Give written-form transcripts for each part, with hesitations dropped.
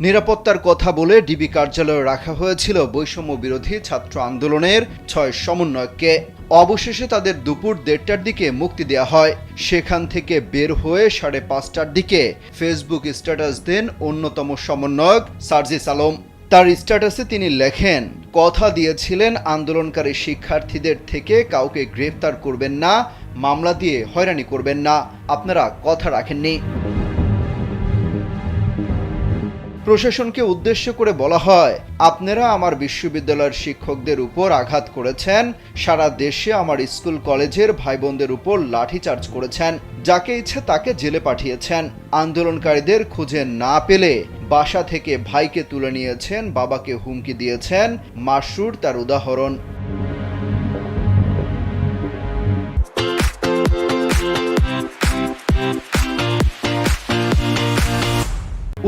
নিরাপত্তার কথা বলে ডিবি কার্যালয়ে রাখা হয়েছিল বৈষম্য বিরোধী ছাত্র আন্দোলনের ৬ সমন্বয়ককে। অবশেষে তাদের দুপুর ১:৩০টার দিকে মুক্তি দেওয়া হয়। সেখান থেকে বের হয়ে ৫:৩০টার দিকে ফেসবুক স্ট্যাটাস দেন অন্যতম সমন্বয়ক সার্জিস আলম। তার স্ট্যাটাসে তিনি লেখেন, কথা দিয়েছিলেন আন্দোলনকারী শিক্ষার্থীদের থেকে কাউকে গ্রেফতার করবেন না, মামলা দিয়ে হয়রানি করবেন না। আপনারা কথা রাখেননি। প্রশাসনকে উদ্দেশ্য করে বলা হয়, আপনারা আমার বিশ্ববিদ্যালয়ের শিক্ষকদের উপর আঘাত করেছেন, সারা দেশে আমার স্কুল কলেজের ভাই বোনদের উপর লাঠিচার্জ করেছেন, যাকে ইচ্ছে তাকে জেলে পাঠিয়েছেন, আন্দোলনকারীদের খুঁজে না পেলে বাসা থেকে ভাইকে তুলে নিয়েছেন, বাবাকে হুমকি দিয়েছেন। মাসরুর তার উদাহরণ।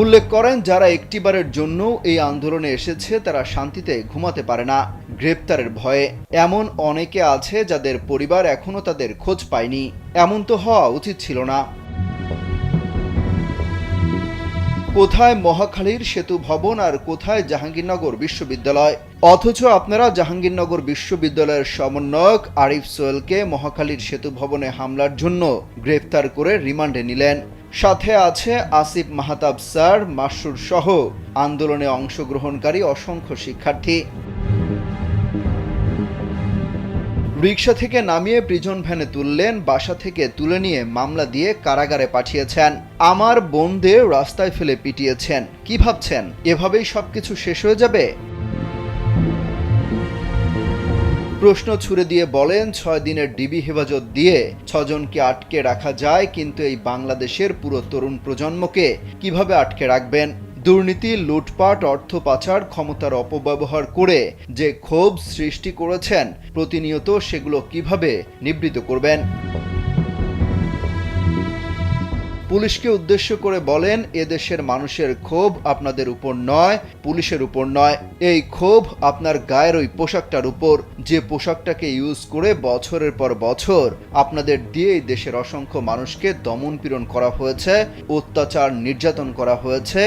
উল্লেখ করেন, যারা একটিবারের জন্য এই আন্দোলনে এসেছে তারা শান্তিতে ঘুমাতে পারে না গ্রেপ্তারের ভয়ে। এমন অনেকে আছে যাদের পরিবার এখনো তাদের খোঁজ পায়নি। এমন তো হওয়া উচিত ছিল না। কোথায় মহাখালীর সেতু ভবন আর কোথায় জাহাঙ্গীরনগর বিশ্ববিদ্যালয়? অথচ আপনারা জাহাঙ্গীরনগর বিশ্ববিদ্যালয়ের সমন্বয়ক আরিফ সোহেলকে মহাখালীর সেতু ভবনে হামলার জন্য গ্রেফতার করে রিমান্ডে নিলেন। সাথে আছে আসিফ মাহতাব স্যার, মাসরুর সহ আন্দোলনে অংশগ্রহণকারী অসংখ্য শিক্ষার্থী। রিকশা থেকে নামিয়ে প্রিজন ভ্যানে তুললেন, বাসা থেকে তুলে নিয়ে মামলা দিয়ে কারাগারে পাঠিয়েছেন। আমার বোনদের রাস্তায় ফেলে পিটিয়েছেন। কি ভাবছেন এভাবেই সবকিছু শেষ হয়ে যাবে? প্রশ্ন ছুড়ে দিয়ে বলেন, ৬ দিনের ডিবি হেফাজত দিয়ে ৬ জনকে আটকে রাখা যায়, কিন্তু এই বাংলাদেশের পুরো তরুণ প্রজন্মকে কিভাবে আটকে রাখবেন? দুর্নীতি, লুটপাট, অর্থ পাচার, ক্ষমতার অপব্যবহার করে যে ক্ষোভ সৃষ্টি করেছেন, প্রতিনিয়ত সেগুলো কিভাবে নিবৃত করবেন? পুলিশকে উদ্দেশ্য করে বলেন, এদেশের মানুষের ক্ষোভ আপনাদের উপর নয়, পুলিশের উপর নয়। এই ক্ষোভ আপনার গায়ের ওই পোশাকটার উপর, যে পোশাকটাকে ইউজ করে বছরের পর বছর আপনাদের দিয়ে এই দেশের অসংখ্য মানুষকে দমন পীড়ন করা হয়েছে, অত্যাচার নির্যাতন করা হয়েছে,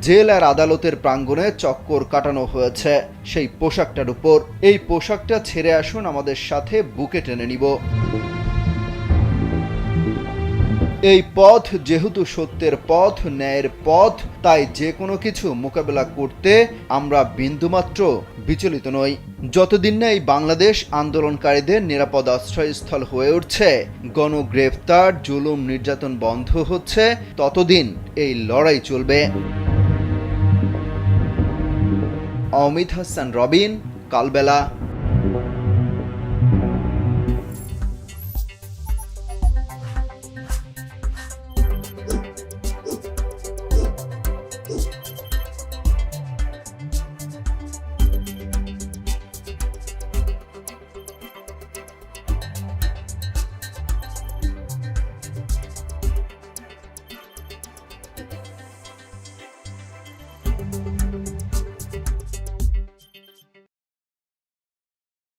জেল আর আদালতের প্রাঙ্গণে চক্কর কাটানো হয়েছে। সেই পোশাকটার উপর। এই পোশাকটা ছেড়ে আসুন, আমাদের সাথে বুকে টেনে নিব। এই পথ যেহেতু সত্যের পথ, ন্যায়ের পথ, তাই যে কোনো কিছু মোকাবেলা করতে আমরা বিন্দুমাত্র বিচলিত নই। যতদিন না এই বাংলাদেশ আন্দোলনকারীদের নিরাপদ আশ্রয়স্থল হয়ে উঠছে, গণগ্রেফতার, জুলুম নির্যাতন বন্ধ হচ্ছে, ততদিন এই লড়াই চলবে। অমিত হাসান রবিন, কালবেলা।